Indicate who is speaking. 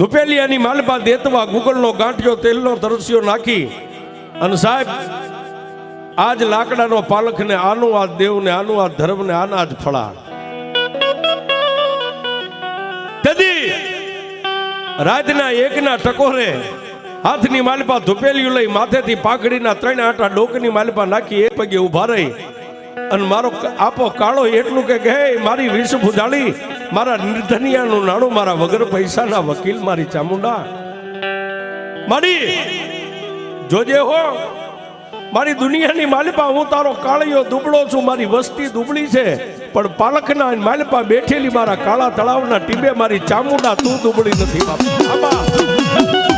Speaker 1: ધુપેલિયાની માલપા દેતવા ગુગળનો ગાંઠિયો તેલનો તરસ્યો નાખી અને સાહેબ આજ લાકડાનો પાલખ ને આનું આ દેવ ને આનું આ ધર્મ ને આના જ ફળા. તદી રાતના એકના ટકોરે હાથની માલપા ધુપેલિયું લઈ માથેથી પાઘડીના 3 આટા ડોકની માલપા નાખી એક પગે ઊભા રહી અને મારો આપો કાળો એટલું કે હે મારી વિષ ભુજાળી, મારા નિર્ધનિયાનું નાણું, મારા વગર પૈસાના વકીલ, મારી ચામુંડા મારી જોજે હો, મારી દુનિયાની માલપા હું તારો કાળિયો દુબળો છું, મારી વસ્તી દુબળી છે, પણ પાલખના માલપા બેઠેલી મારા કાળા તળાવના ટીબે મારી ચામુંડા તું દુબળી નથી બાપા.